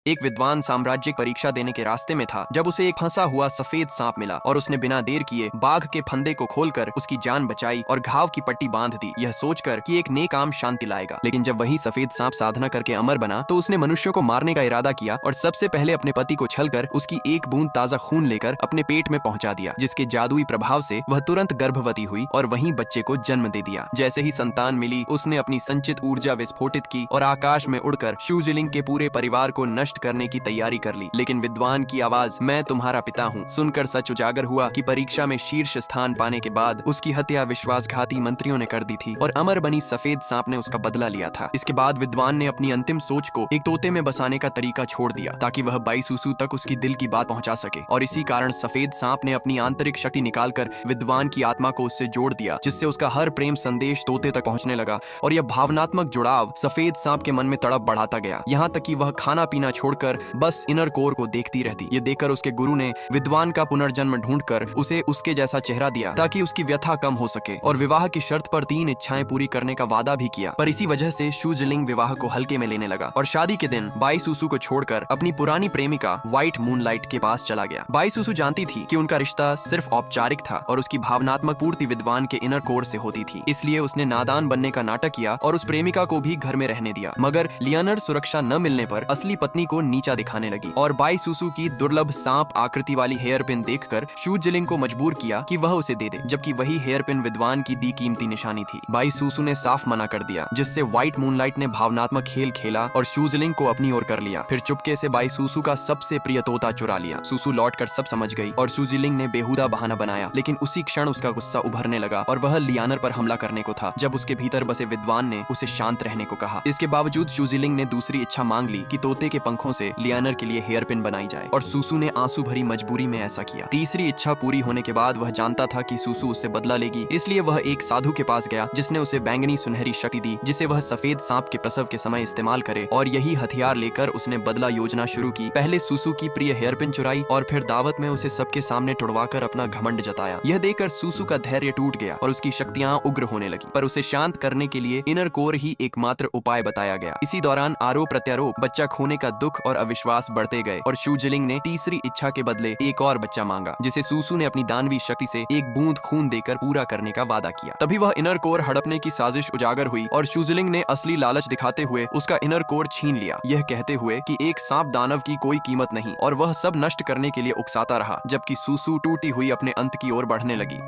एक विद्वान साम्राज्यिक परीक्षा देने के रास्ते में था जब उसे एक फंसा हुआ सफेद सांप मिला और उसने बिना देर किए बाघ के फंदे को खोलकर उसकी जान बचाई और घाव की पट्टी बांध दी, यह सोचकर कि एक नेक काम शांति लाएगा। लेकिन जब वही सफेद सांप साधना करके अमर बना तो उसने मनुष्यों को मारने का इरादा किया और सबसे पहले अपने पति को छलकर उसकी एक बूंद ताजा खून लेकर अपने पेट में पहुंचा दिया, जिसके जादुई प्रभाव से वह तुरंत गर्भवती हुई और वहीं बच्चे को जन्म दे दिया। जैसे ही संतान मिली उसने अपनी संचित ऊर्जा विस्फोटित की और आकाश में उड़कर शूजिलिंग के पूरे परिवार को नष्ट करने की तैयारी कर ली। लेकिन विद्वान की आवाज मैं तुम्हारा पिता हूँ सुनकर सच उजागर हुआ कि परीक्षा में शीर्ष स्थान पाने के बाद उसकी हत्या विश्वासघाती मंत्रियों ने कर दी थी और अमर बनी सफेद सांप ने उसका बदला लिया था। इसके बाद विद्वान ने अपनी अंतिम सोच को एक तोते में बसाने का तरीका छोड़ दिया ताकि वह बाईसूसू तक उसकी दिल की बात पहुंचा सके, और इसी कारण सफेद सांप ने अपनी आंतरिक शक्ति निकालकर विद्वान की आत्मा को उससे जोड़ दिया, जिससे उसका हर प्रेम संदेश तोते तक पहुंचने लगा और यह भावनात्मक जुड़ाव सफेद सांप के मन में तड़प बढ़ाता गया, यहाँ तक कि वह खाना पीना छोड़कर बस इनर कोर को देखती रहती। ये देखकर उसके गुरु ने विद्वान का पुनर्जन्म ढूंढकर उसे उसके जैसा चेहरा दिया ताकि उसकी व्यथा कम हो सके, और विवाह की शर्त पर 3 इच्छाएं पूरी करने का वादा भी किया। पर इसी वजह से शूजिलिंग विवाह को हल्के में लेने लगा और शादी के दिन बाईसूसू को छोड़कर अपनी पुरानी प्रेमिका व्हाइट मूनलाइट के पास चला गया। बाईसूसू जानती थी कि उनका रिश्ता सिर्फ औपचारिक था और उसकी भावनात्मक पूर्ति विद्वान के इनर कोर से होती थी, इसलिए उसने नादान बनने का नाटक किया और उस प्रेमिका को भी घर में रहने दिया। मगर लियोनार्ड सुरक्षा न मिलने पर असली पत्नी को नीचा दिखाने लगी और बाईसूसू की दुर्लभ सांप आकृति वाली हेयर पिन देखकर शूजिलिंग को मजबूर किया कि वह उसे दे दे, जबकि वही हेयर पिन विद्वान की दी कीमती निशानी थी। बाईसूसू ने साफ मना कर दिया, जिससे व्हाइट मूनलाइट ने भावनात्मक खेल खेला और शूजिलिंग को अपनी ओर कर लिया। फिर चुपके से बाईसूसू का सबसे प्रिय तोता चुरा लिया। सूसू लौटकर सब समझ गई और शूजिलिंग ने बेहुदा बहाना बनाया, लेकिन उसी क्षण उसका गुस्सा उभरने लगा और वह लियानर पर हमला करने को था जब उसके भीतर बसे विद्वान ने उसे शांत रहने को कहा। इसके बावजूद शूजिलिंग ने दूसरी इच्छा मांग ली कि तोते के पंखों से लियानर के लिए हेयर पिन बनाई जाए, और सूसू ने आंसू भरी मजबूरी में ऐसा किया। तीसरी इच्छा पूरी होने के बाद वह जानता था कि सूसू उससे बदला लेगी, इसलिए वह एक साधु के पास गया जिसने उसे बैंगनी सुनहरी शक्ति दी जिसे वह सफेद सांप के प्रसव के समय इस्तेमाल करे, और यही हथियार लेकर उसने बदला योजना शुरू की। पहले सूसू की प्रिय हेयर पिन चुराई और फिर दावत में उसे सबके सामने टुड़वाकर अपना घमंड जताया। यह देखकर सूसू का धैर्य टूट गया और उसकी शक्तियां उग्र होने लगी, पर उसे शांत करने के लिए इनर कोर ही एकमात्र उपाय बताया गया। इसी दौरान आरोप प्रत्यारोप, बच्चा खोने का दुख और अविश्वास बढ़ते गए और शूजिलिंग ने तीसरी इच्छा के बदले एक और बच्चा मांगा, जिसे सूसू ने अपनी दानवी शक्ति से एक बूंद खून देकर पूरा करने का वादा किया। तभी वह इनर कोर हड़पने की साजिश उजागर हुई और शूजिलिंग ने असली लालच दिखाते हुए उसका इनर कोर छीन लिया, यह कहते हुए कि एक सांप दानव की कोई कीमत नहीं, और वह सब नष्ट करने के लिए उकसाता रहा, जबकि सूसू टूटी हुई अपने अंत की ओर बढ़ने लगी।